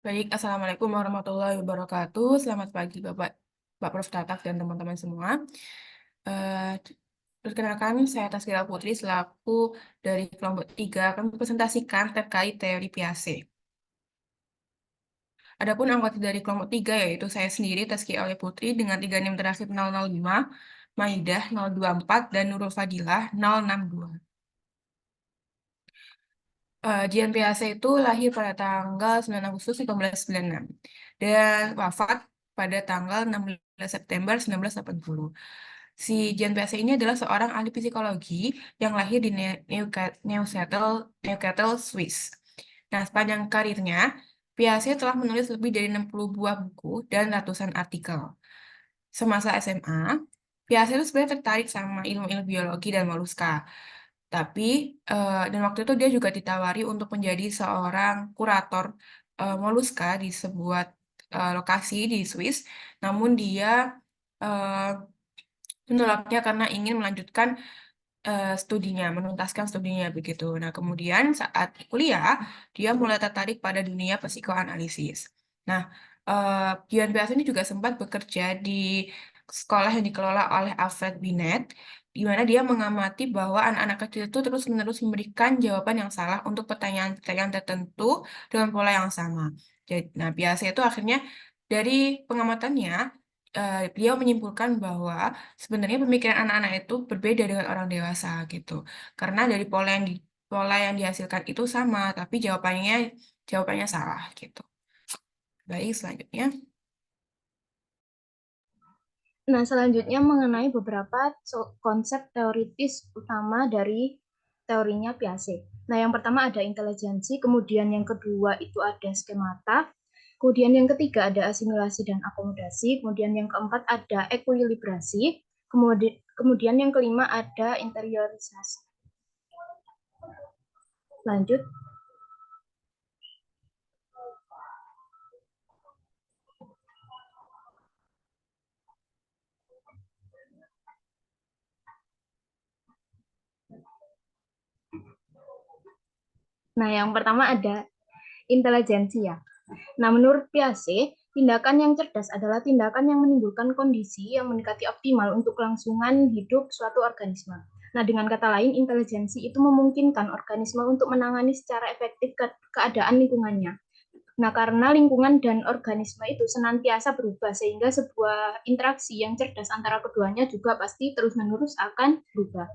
Baik, Assalamualaikum warahmatullahi wabarakatuh. Selamat pagi Bapak, Pak Prof. Tatak dan teman-teman semua. Eh, Perkenalkan, saya Taskira Putri selaku dari kelompok 3 akan mempresentasikan terkait teori Piaget. Adapun anggota dari kelompok 3 yaitu saya sendiri, Taskira Putri, dengan 3 NIM terakhir 005, Maidah 024, dan Nurul Fadilah 062. Jian Piaget itu lahir pada tanggal 9 Agustus 1996 dan wafat pada tanggal 16 September 1980. Si Jian Piaget ini adalah seorang ahli psikologi yang lahir di Neuchâtel, Swiss. Nah, sepanjang karirnya, Piaget telah menulis lebih dari 60 buah buku dan ratusan artikel. Semasa SMA, Piaget itu sebenarnya tertarik sama ilmu-ilmu biologi dan moluska. Tapi, dan waktu itu dia juga ditawari untuk menjadi seorang kurator moluska di sebuah lokasi di Swiss. Namun dia eh, menolaknya karena ingin melanjutkan studinya, menuntaskan studinya begitu. Nah, kemudian saat kuliah, dia mulai tertarik pada dunia psikoanalisis. Nah, Dian Piaget ini juga sempat bekerja di sekolah yang dikelola oleh Alfred Binet, di mana dia mengamati bahwa anak-anak kecil itu terus-menerus memberikan jawaban yang salah untuk pertanyaan-pertanyaan tertentu dengan pola yang sama. Jadi, nah, Piaget itu akhirnya dari pengamatannya, beliau menyimpulkan bahwa sebenarnya pemikiran anak-anak itu berbeda dengan orang dewasa gitu. Karena dari pola yang dihasilkan itu sama, tapi jawabannya salah gitu. Baik, selanjutnya. Nah, selanjutnya mengenai beberapa konsep teoritis utama dari teorinya Piaget. Nah, yang pertama ada intelijensi, kemudian yang kedua itu ada skemata, kemudian yang ketiga ada asimilasi dan akomodasi, kemudian yang keempat ada ekuilibrasi, kemudian yang kelima ada interiorisasi. Lanjut. Nah, yang pertama ada intelijensi ya. Nah, menurut Piaget, tindakan yang cerdas adalah tindakan yang menimbulkan kondisi yang mendekati optimal untuk kelangsungan hidup suatu organisme. Nah, dengan kata lain, intelijensi itu memungkinkan organisme untuk menangani secara efektif keadaan lingkungannya. Nah, karena lingkungan dan organisme itu senantiasa berubah, sehingga sebuah interaksi yang cerdas antara keduanya juga pasti terus-menerus akan berubah.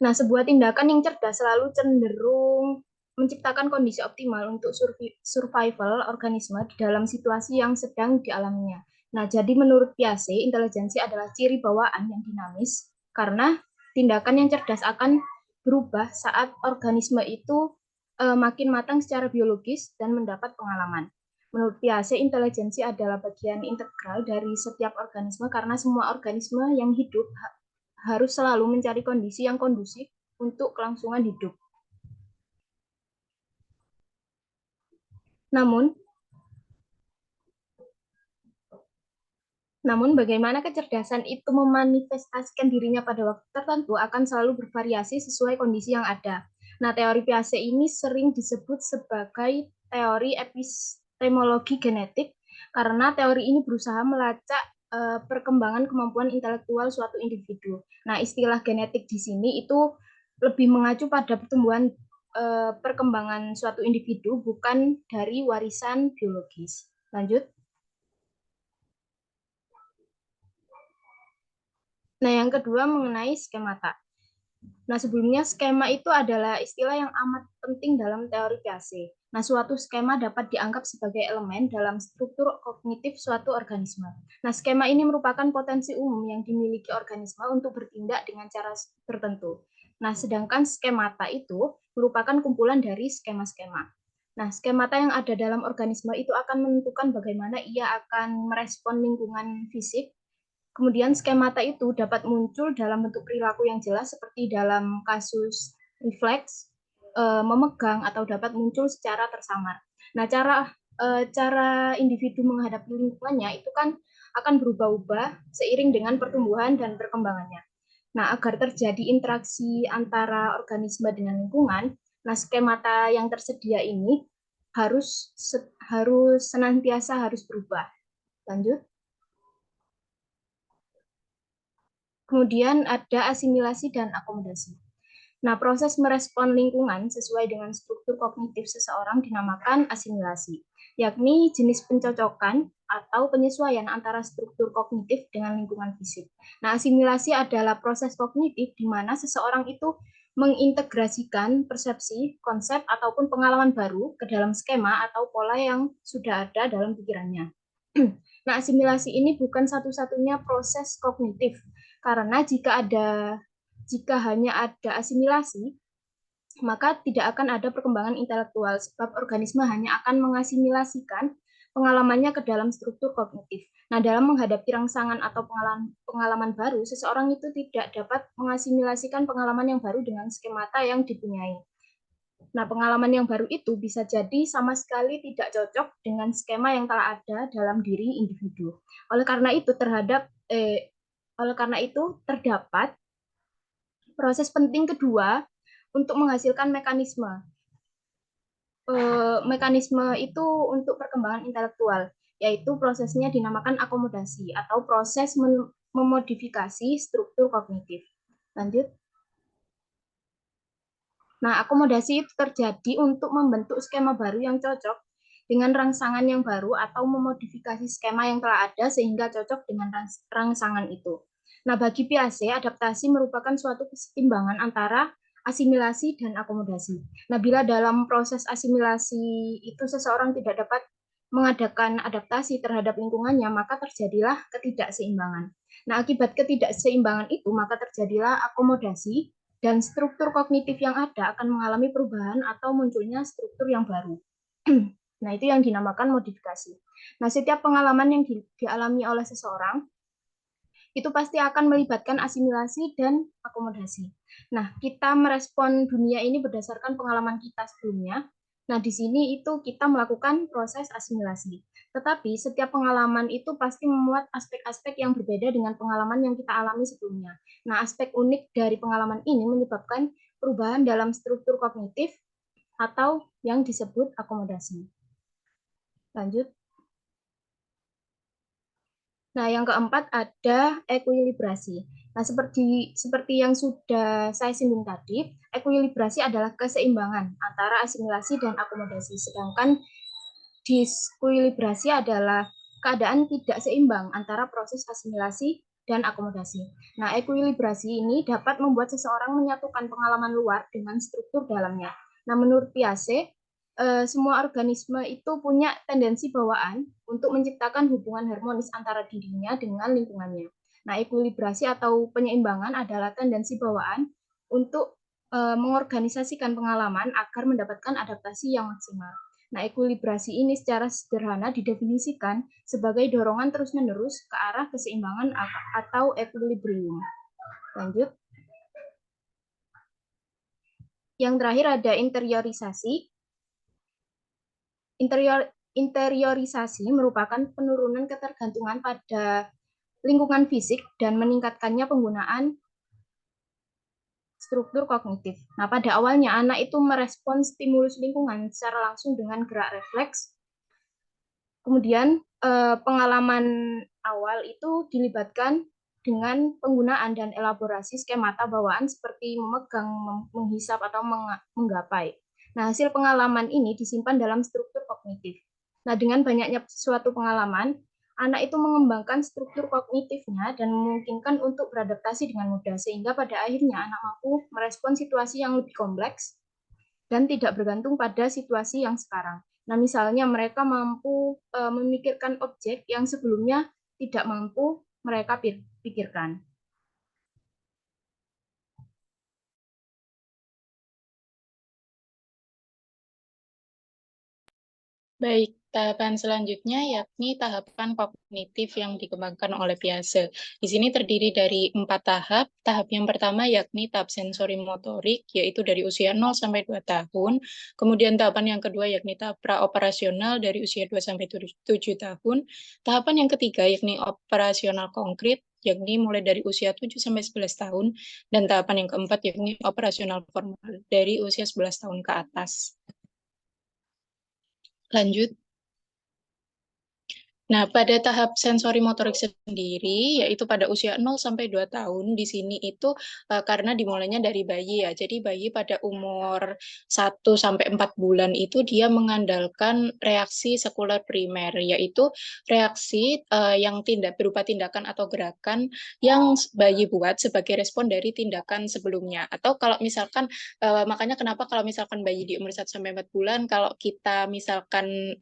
Nah, sebuah tindakan yang cerdas selalu cenderung menciptakan kondisi optimal untuk survival organisme di dalam situasi yang sedang dialaminya. Nah, jadi menurut Piaget, intelijensi adalah ciri bawaan yang dinamis karena tindakan yang cerdas akan berubah saat organisme itu makin matang secara biologis dan mendapat pengalaman. Menurut Piaget, intelijensi adalah bagian integral dari setiap organisme karena semua organisme yang hidup harus selalu mencari kondisi yang kondusif untuk kelangsungan hidup. Namun, bagaimana kecerdasan itu memanifestasikan dirinya pada waktu tertentu akan selalu bervariasi sesuai kondisi yang ada. Nah, teori Piaget ini sering disebut sebagai teori epistemologi genetik karena teori ini berusaha melacak perkembangan kemampuan intelektual suatu individu. Nah, istilah genetik di sini itu lebih mengacu pada pertumbuhan perkembangan suatu individu, bukan dari warisan biologis. Lanjut. Nah, yang kedua mengenai skemata. Nah, sebelumnya skema itu adalah istilah yang amat penting dalam teori Piaget. Nah, suatu skema dapat dianggap sebagai elemen dalam struktur kognitif suatu organisme. Nah, skema ini merupakan potensi umum yang dimiliki organisme untuk bertindak dengan cara tertentu. Nah, sedangkan skemata itu merupakan kumpulan dari skema-skema. Nah, skemata yang ada dalam organisme itu akan menentukan bagaimana ia akan merespon lingkungan fisik. Kemudian skemata itu dapat muncul dalam bentuk perilaku yang jelas seperti dalam kasus refleks, memegang, atau dapat muncul secara tersamar. Nah, cara individu menghadapi lingkungannya itu kan akan berubah-ubah seiring dengan pertumbuhan dan perkembangannya. Nah, agar terjadi interaksi antara organisme dengan lingkungan, nah skemata yang tersedia ini harus senantiasa harus berubah. Lanjut. Kemudian ada asimilasi dan akomodasi. Nah, proses merespon lingkungan sesuai dengan struktur kognitif seseorang dinamakan asimilasi, yakni jenis pencocokan atau penyesuaian antara struktur kognitif dengan lingkungan fisik. Nah, asimilasi adalah proses kognitif di mana seseorang itu mengintegrasikan persepsi, konsep, ataupun pengalaman baru ke dalam skema atau pola yang sudah ada dalam pikirannya. Nah, asimilasi ini bukan satu-satunya proses kognitif, karena jika hanya ada asimilasi, maka tidak akan ada perkembangan intelektual, sebab organisme hanya akan mengasimilasikan pengalamannya ke dalam struktur kognitif. Nah, dalam menghadapi rangsangan atau pengalaman baru, seseorang itu tidak dapat mengasimilasikan pengalaman yang baru dengan skemata yang dipunyai. Nah, pengalaman yang baru itu bisa jadi sama sekali tidak cocok dengan skema yang telah ada dalam diri individu. Oleh karena itu terdapat proses penting kedua untuk menghasilkan mekanisme. Mekanisme itu untuk perkembangan intelektual, yaitu prosesnya dinamakan akomodasi atau proses memodifikasi struktur kognitif. Lanjut. Nah, akomodasi itu terjadi untuk membentuk skema baru yang cocok dengan rangsangan yang baru atau memodifikasi skema yang telah ada sehingga cocok dengan rangsangan itu. Nah, bagi Piaget, adaptasi merupakan suatu keseimbangan antara asimilasi dan akomodasi. Nah, bila dalam proses asimilasi itu seseorang tidak dapat mengadakan adaptasi terhadap lingkungannya, maka terjadilah ketidakseimbangan. Nah, akibat ketidakseimbangan itu, maka terjadilah akomodasi dan struktur kognitif yang ada akan mengalami perubahan atau munculnya struktur yang baru. Nah, itu yang dinamakan modifikasi. Nah, setiap pengalaman yang dialami oleh seseorang itu pasti akan melibatkan asimilasi dan akomodasi. Nah, kita merespon dunia ini berdasarkan pengalaman kita sebelumnya. Nah, di sini itu kita melakukan proses asimilasi. Tetapi setiap pengalaman itu pasti memuat aspek-aspek yang berbeda dengan pengalaman yang kita alami sebelumnya. Nah, aspek unik dari pengalaman ini menyebabkan perubahan dalam struktur kognitif atau yang disebut akomodasi. Lanjut. Nah, yang keempat ada ekuilibrasi. Nah, seperti yang sudah saya singgung tadi, ekuilibrasi adalah keseimbangan antara asimilasi dan akomodasi. Sedangkan diskuilibrasi adalah keadaan tidak seimbang antara proses asimilasi dan akomodasi. Nah, ekuilibrasi ini dapat membuat seseorang menyatukan pengalaman luar dengan struktur dalamnya. Nah, menurut Piaget, semua organisme itu punya tendensi bawaan untuk menciptakan hubungan harmonis antara dirinya dengan lingkungannya. Nah, ekuilibrasi atau penyeimbangan adalah tendensi bawaan untuk mengorganisasikan pengalaman agar mendapatkan adaptasi yang maksimal. Nah, ekuilibrasi ini secara sederhana didefinisikan sebagai dorongan terus-menerus ke arah keseimbangan atau equilibrium. Lanjut. Yang terakhir ada interiorisasi. Interiorisasi merupakan penurunan ketergantungan pada lingkungan fisik dan meningkatkannya penggunaan struktur kognitif. Nah, pada awalnya anak itu merespon stimulus lingkungan secara langsung dengan gerak refleks. Kemudian pengalaman awal itu dilibatkan dengan penggunaan dan elaborasi skemata bawaan seperti memegang, menghisap, atau menggapai. Nah, hasil pengalaman ini disimpan dalam struktur kognitif. Nah, dengan banyaknya suatu pengalaman, anak itu mengembangkan struktur kognitifnya dan memungkinkan untuk beradaptasi dengan mudah, sehingga pada akhirnya anak mampu merespon situasi yang lebih kompleks dan tidak bergantung pada situasi yang sekarang. Nah, misalnya mereka mampu memikirkan objek yang sebelumnya tidak mampu mereka pikirkan. Baik, tahapan selanjutnya yakni tahapan kognitif yang dikembangkan oleh Piaget. Di sini terdiri dari 4 tahap. Tahap yang pertama yakni tahap sensori motorik, yaitu dari usia 0 sampai 2 tahun. Kemudian tahapan yang kedua yakni tahap praoperasional dari usia 2 sampai 7 tahun. Tahapan yang ketiga yakni operasional konkret, yakni mulai dari usia 7 sampai 11 tahun. Dan tahapan yang keempat yakni operasional formal dari usia 11 tahun ke atas. Lanjut. Nah, pada tahap sensori motorik sendiri, yaitu pada usia 0 sampai 2 tahun, di sini itu karena dimulainya dari bayi ya. Jadi bayi pada umur 1 sampai 4 bulan itu dia mengandalkan reaksi sekuler primer, yaitu reaksi yang berupa tindakan atau gerakan yang bayi buat sebagai respon dari tindakan sebelumnya. Atau kalau misalkan, makanya kenapa kalau misalkan bayi di umur 1 sampai 4 bulan, kalau kita misalkan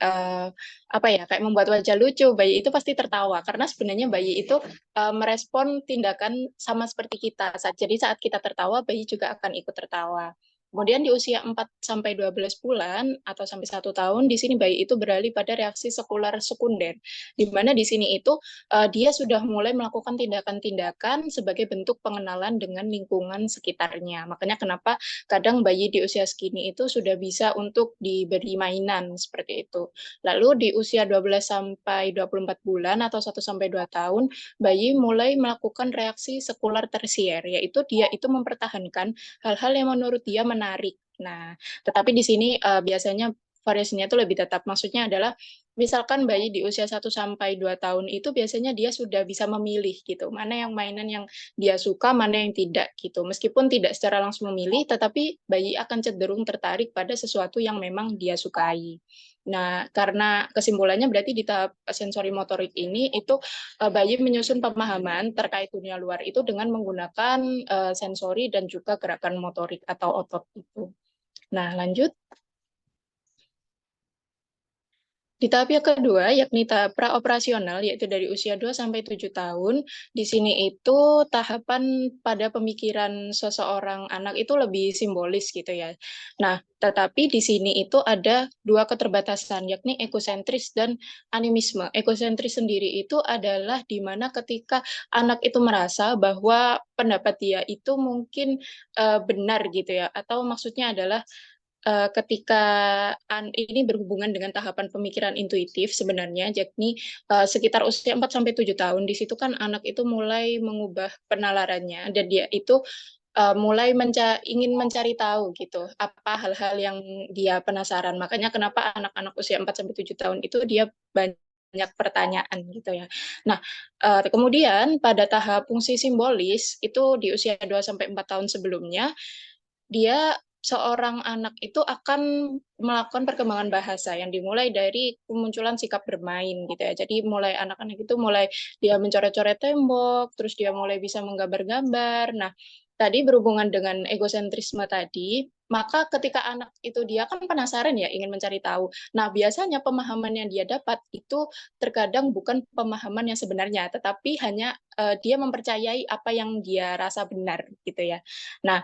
apa ya, kayak membuat wajah lucu, bayi itu pasti tertawa karena sebenarnya bayi itu merespon tindakan sama seperti kita. Jadi saat kita tertawa, bayi juga akan ikut tertawa. Kemudian di usia 4 sampai 12 bulan atau sampai 1 tahun, di sini bayi itu beralih pada reaksi sekuler sekunder, di mana di sini itu dia sudah mulai melakukan tindakan-tindakan sebagai bentuk pengenalan dengan lingkungan sekitarnya. Makanya kenapa kadang bayi di usia segini itu sudah bisa untuk diberi mainan seperti itu. Lalu di usia 12 sampai 24 bulan atau 1 sampai 2 tahun, bayi mulai melakukan reaksi sekular tersier, yaitu dia itu mempertahankan hal-hal yang menurut dia menarik. Nah, tetapi di sini biasanya variasinya itu lebih tetap. Maksudnya adalah misalkan bayi di usia 1 sampai 2 tahun itu biasanya dia sudah bisa memilih gitu, mana yang mainan yang dia suka, mana yang tidak gitu. Meskipun tidak secara langsung memilih, tetapi bayi akan cenderung tertarik pada sesuatu yang memang dia sukai. Nah, karena kesimpulannya berarti di tahap sensori motorik ini itu bayi menyusun pemahaman terkait dunia luar itu dengan menggunakan sensori dan juga gerakan motorik atau otot itu. Nah, lanjut. Di tahap yang kedua, yakni tahap praoperasional, yaitu dari usia 2 sampai 7 tahun, di sini itu tahapan pada pemikiran seseorang anak itu lebih simbolis gitu ya. Nah, tetapi di sini itu ada dua keterbatasan, yakni egosentris dan animisme. Egosentris sendiri itu adalah di mana ketika anak itu merasa bahwa pendapat dia itu mungkin benar gitu ya, atau maksudnya adalah ketika ini berhubungan dengan tahapan pemikiran intuitif sebenarnya, yakni sekitar usia 4 sampai 7 tahun. Di situ kan anak itu mulai mengubah penalarannya dan dia itu mulai ingin mencari tahu gitu, apa hal-hal yang dia penasaran. Makanya kenapa anak-anak usia 4 sampai 7 tahun itu dia banyak pertanyaan gitu ya. Nah, kemudian pada tahap fungsi simbolis itu di usia 2 sampai 4 tahun sebelumnya dia seorang anak itu akan melakukan perkembangan bahasa yang dimulai dari kemunculan sikap bermain gitu ya. Jadi mulai anak-anak itu mulai dia mencoret-coret tembok, terus dia mulai bisa menggambar-gambar. Nah, tadi berhubungan dengan egosentrisme tadi, maka ketika anak itu dia kan penasaran ya, ingin mencari tahu. Nah, biasanya pemahaman yang dia dapat itu terkadang bukan pemahaman yang sebenarnya, tetapi hanya dia mempercayai apa yang dia rasa benar gitu ya. Nah,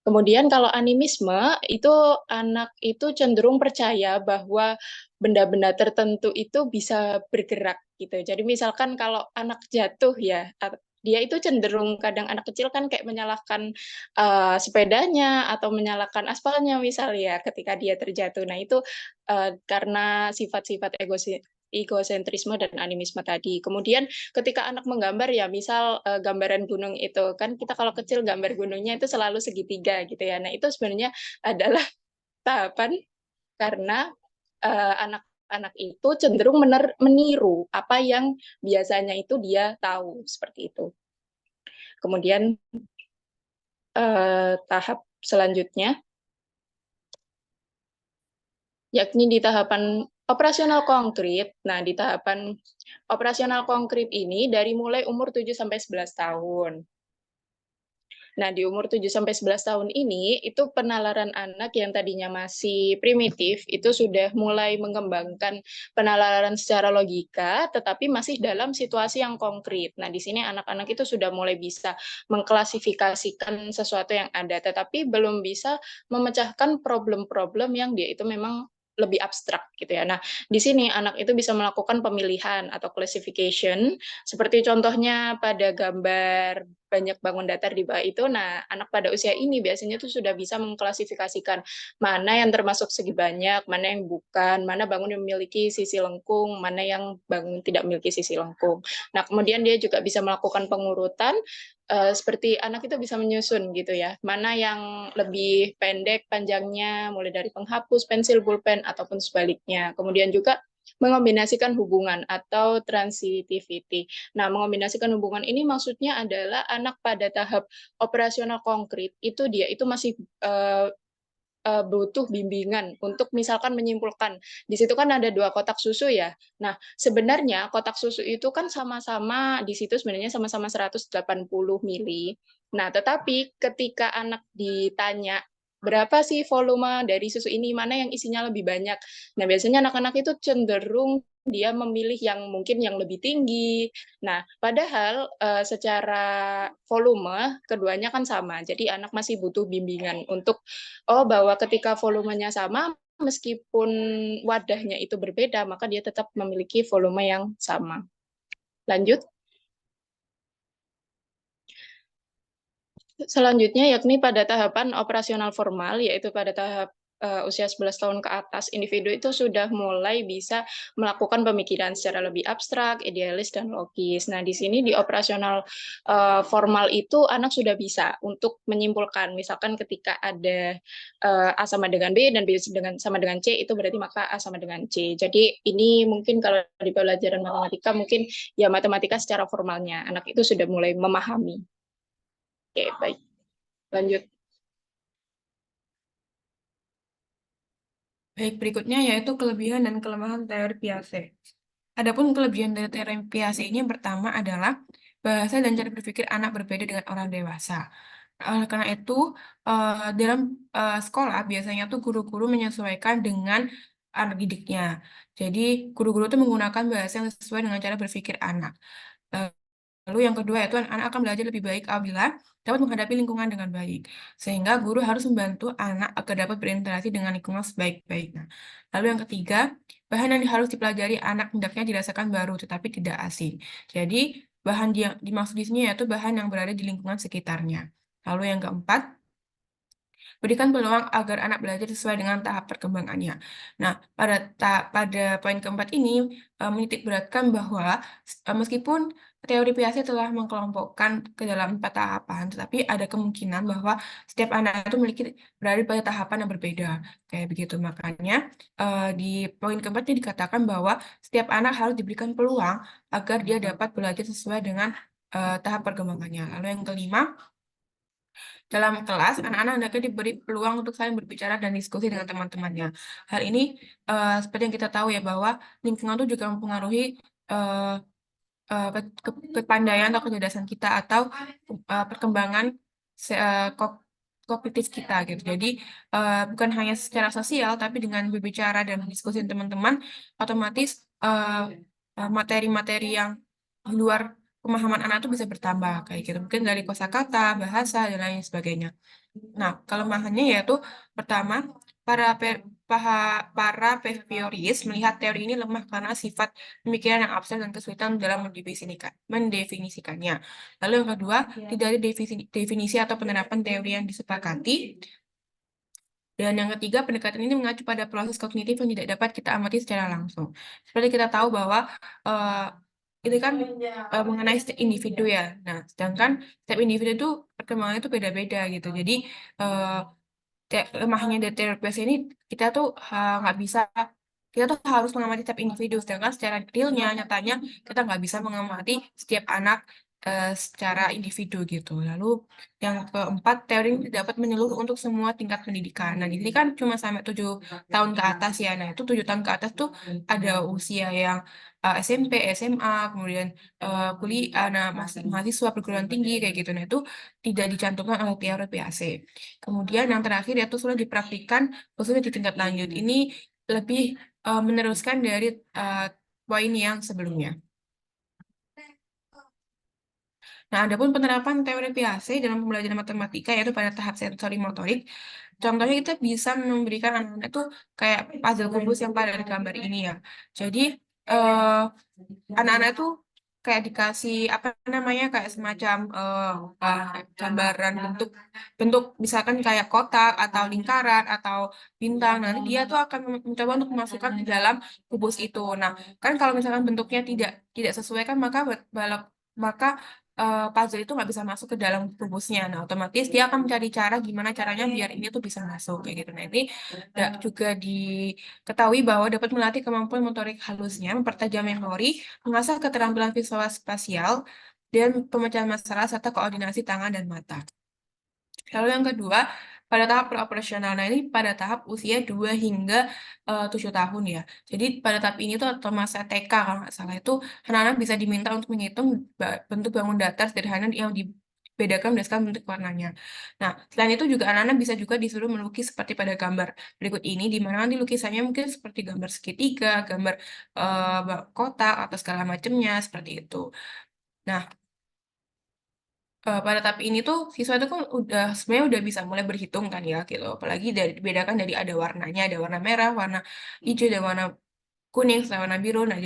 kemudian kalau animisme itu anak itu cenderung percaya bahwa benda-benda tertentu itu bisa bergerak gitu. Jadi misalkan kalau anak jatuh ya, dia itu cenderung kadang anak kecil kan kayak menyalahkan sepedanya atau menyalahkan aspalnya misal ya ketika dia terjatuh. Nah itu karena sifat-sifat egosentrisme dan animisme tadi. Kemudian ketika anak menggambar ya misal gambaran gunung itu kan kita kalau kecil gambar gunungnya itu selalu segitiga gitu ya. Nah itu sebenarnya adalah tahapan karena anak-anak itu cenderung meniru apa yang biasanya itu dia tahu seperti itu. Kemudian tahap selanjutnya yakni di tahapan operasional konkret. Nah, di tahapan operasional konkret ini dari mulai umur 7 sampai 11 tahun. Nah, di umur 7 sampai 11 tahun ini, itu penalaran anak yang tadinya masih primitif, itu sudah mulai mengembangkan penalaran secara logika, tetapi masih dalam situasi yang konkret. Nah, di sini anak-anak itu sudah mulai bisa mengklasifikasikan sesuatu yang ada, tetapi belum bisa memecahkan problem-problem yang dia itu memang lebih abstrak gitu ya. Nah, di sini anak itu bisa melakukan pemilihan atau classification, seperti contohnya pada gambar banyak bangun datar di bawah itu. Nah, anak pada usia ini biasanya tuh sudah bisa mengklasifikasikan mana yang termasuk segi banyak, mana yang bukan, mana bangun yang memiliki sisi lengkung, mana yang bangun tidak memiliki sisi lengkung. Nah, kemudian dia juga bisa melakukan pengurutan seperti anak itu bisa menyusun gitu ya, mana yang lebih pendek panjangnya, mulai dari penghapus, pensil, pulpen, ataupun sebaliknya. Kemudian juga mengombinasikan hubungan atau transitivity. Nah, mengombinasikan hubungan ini maksudnya adalah anak pada tahap operasional konkret itu dia itu masih butuh bimbingan untuk misalkan menyimpulkan. Di situ kan ada 2 kotak susu ya. Nah, sebenarnya kotak susu itu kan sama-sama di situ sebenarnya sama-sama 180 mili. Nah, tetapi ketika anak ditanya berapa sih volume dari susu ini, mana yang isinya lebih banyak. Nah, biasanya anak-anak itu cenderung dia memilih yang mungkin yang lebih tinggi. Nah, padahal secara volume keduanya kan sama. Jadi anak masih butuh bimbingan untuk bahwa ketika volumenya sama, meskipun wadahnya itu berbeda, maka dia tetap memiliki volume yang sama. Lanjut. Selanjutnya yakni pada tahapan operasional formal, yaitu pada tahap usia 11 tahun ke atas, individu itu sudah mulai bisa melakukan pemikiran secara lebih abstrak, idealis, dan logis. Nah, di sini di operasional formal itu anak sudah bisa untuk menyimpulkan, misalkan ketika ada A sama dengan B dan B sama dengan C, itu berarti maka A sama dengan C. Jadi ini mungkin kalau di pelajaran matematika, mungkin ya matematika secara formalnya, anak itu sudah mulai memahami. Oke, baik. Lanjut. Baik, berikutnya yaitu kelebihan dan kelemahan teori Piaget. Adapun kelebihan dari teori Piaget ini yang pertama adalah bahasa dan cara berpikir anak berbeda dengan orang dewasa. Oleh karena itu, dalam sekolah biasanya tuh guru-guru menyesuaikan dengan anak didiknya. Jadi, guru-guru itu menggunakan bahasa yang sesuai dengan cara berpikir anak. Lalu yang kedua yaitu anak akan belajar lebih baik apabila dapat menghadapi lingkungan dengan baik. Sehingga guru harus membantu anak agar dapat berinteraksi dengan lingkungan sebaik-baiknya. Lalu yang ketiga, bahan yang harus dipelajari anak hendaknya dirasakan baru tetapi tidak asing. Jadi, bahan yang dimaksud di sini yaitu bahan yang berada di lingkungan sekitarnya. Lalu yang keempat, berikan peluang agar anak belajar sesuai dengan tahap perkembangannya. Nah, pada poin keempat ini menitik beratkan bahwa meskipun teori Piaget telah mengkelompokkan ke dalam 4 tahapan, tetapi ada kemungkinan bahwa setiap anak itu berada pada tahapan yang berbeda. Kayak begitu. Makanya di poin keempat ini dikatakan bahwa setiap anak harus diberikan peluang agar dia dapat belajar sesuai dengan tahap perkembangannya. Lalu yang kelima, dalam kelas, anak-anak hendaknya diberi peluang untuk saling berbicara dan diskusi dengan teman-temannya. Hal ini seperti yang kita tahu ya bahwa lingkungan itu juga mempengaruhi eh, kepandaian atau kecerdasan kita atau perkembangan kognitif kita gitu. Jadi bukan hanya secara sosial, tapi dengan berbicara dan berdiskusi dengan teman-teman, otomatis materi-materi yang di luar pemahaman anak itu bisa bertambah kayak gitu. Mungkin dari kosakata, bahasa, dan lain sebagainya. Nah, kelemahannya yaitu pertama, para pevioris melihat teori ini lemah karena sifat pemikiran yang abstrak dan kesulitan dalam mendefinisikannya. Lalu yang kedua, tidak ada definisi atau penerapan teori yang disepakati. Dan yang ketiga, pendekatan ini mengacu pada proses kognitif yang tidak dapat kita amati secara langsung. Seperti kita tahu bahwa ini kan mengenai setiap individu ya. Nah, sedangkan setiap individu itu perkembangannya itu beda-beda gitu. Jadi lemahnya dari teori Piaget ini kita tuh nggak bisa, kita tuh harus mengamati setiap individu. Sedangkan secara realnya, nyatanya kita nggak bisa mengamati setiap anak secara individu gitu. Lalu yang keempat, teori ini dapat menyeluruh untuk semua tingkat pendidikan. Nah, ini kan cuma sampai 7 tahun ke atas ya. Nah, itu 7 tahun ke atas tuh ada usia yang SMP, SMA, kemudian kuliah, nah, mahasiswa perguruan tinggi kayak gitu. Nah, itu tidak dicantumkan oleh teori Piaget. Kemudian yang terakhir yaitu sudah dipraktikkan khususnya di tingkat lanjut. Ini lebih meneruskan dari poin yang sebelumnya. Nah, adapun penerapan teori Piaget dalam pembelajaran matematika yaitu pada tahap sensori motorik, contohnya kita bisa memberikan anak-anak itu kayak puzzle kubus yang pada gambar ini ya. Jadi anak-anak itu kayak dikasih apa namanya kayak semacam gambaran bentuk bentuk misalkan kayak kotak atau lingkaran atau bintang. Nanti dia tuh akan mencoba untuk memasukkan di dalam kubus itu. Nah, kan kalau misalkan bentuknya tidak sesuai kan maka puzzle itu nggak bisa masuk ke dalam kubusnya. Nah, otomatis dia akan mencari cara gimana caranya biar ini tuh bisa masuk kayak gitu. Nah, ini juga diketahui bahwa dapat melatih kemampuan motorik halusnya, mempertajam memori, mengasah keterampilan visual spasial, dan pemecahan masalah serta koordinasi tangan dan mata. Lalu yang kedua, pada tahap operasional. Nah, ini pada tahap usia 2 hingga 7 tahun ya. Jadi pada tahap ini tuh atau masa TK kalau nggak salah itu anak-anak bisa diminta untuk menghitung bentuk bangun datar sederhana yang dibedakan berdasarkan bentuk warnanya. Nah, selain itu juga anak-anak bisa juga disuruh melukis seperti pada gambar berikut ini, di mana nanti lukisannya mungkin seperti gambar segitiga, gambar kotak atau segala macamnya seperti itu. Nah, pada tahap ini tuh siswa itu kan sebenarnya udah bisa mulai berhitung kan ya gitu. Apalagi dibedakan dari ada warnanya, ada warna merah, warna hijau, dan warna kuning, sama warna biru. Nah,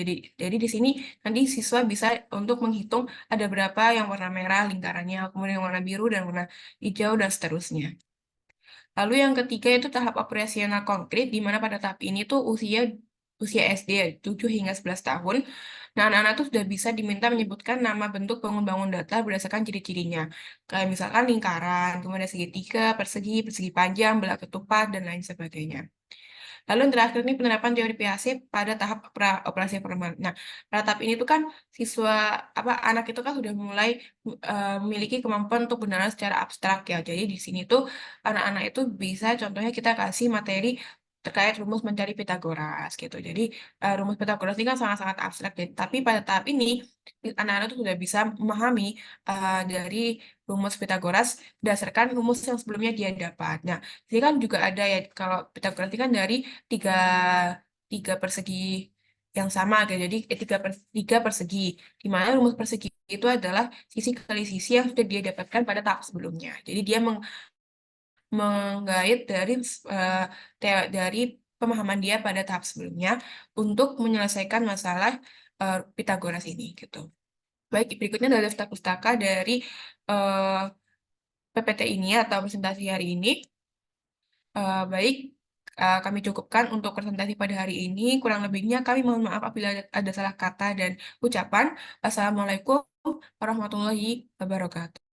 jadi di sini nanti siswa bisa untuk menghitung ada berapa yang warna merah lingkarannya, kemudian yang warna biru dan warna hijau dan seterusnya. Lalu yang ketiga itu tahap operasional konkret, di mana pada tahap ini tuh usia SD 7 hingga 11 tahun. Nah, anak-anak tuh sudah bisa diminta menyebutkan nama bentuk bangun-bangun datar berdasarkan ciri-cirinya. Kayak misalkan lingkaran, kemudian segitiga, persegi, persegi panjang, belah ketupat, dan lain sebagainya. Lalu yang terakhir ini penerapan teori PAC pada tahap operasi formal. Nah, pada tahap ini tuh kan siswa anak itu kan sudah mulai memiliki kemampuan untuk benar secara abstrak ya. Jadi di sini tuh anak-anak itu bisa contohnya kita kasih materi terkait rumus mencari Pitagoras gitu. Jadi rumus Pitagoras ini kan sangat-sangat abstrak. Tapi pada tahap ini anak-anak tuh sudah bisa memahami dari rumus Pitagoras berdasarkan rumus yang sebelumnya dia dapat. Nah, ini kan juga ada ya kalau Pitagoras ini kan dari tiga tiga persegi yang sama gitu. Jadi tiga persegi. Di mana rumus persegi itu adalah sisi kali sisi yang sudah dia dapatkan pada tahap sebelumnya. Jadi dia menggait dari pemahaman dia pada tahap sebelumnya untuk menyelesaikan masalah Pitagoras ini gitu. Baik, berikutnya adalah daftar pustaka dari eh, PPT ini atau presentasi hari ini. Baik, kami cukupkan untuk presentasi pada hari ini. Kurang lebihnya kami mohon maaf apabila ada salah kata dan ucapan. Assalamualaikum warahmatullahi wabarakatuh.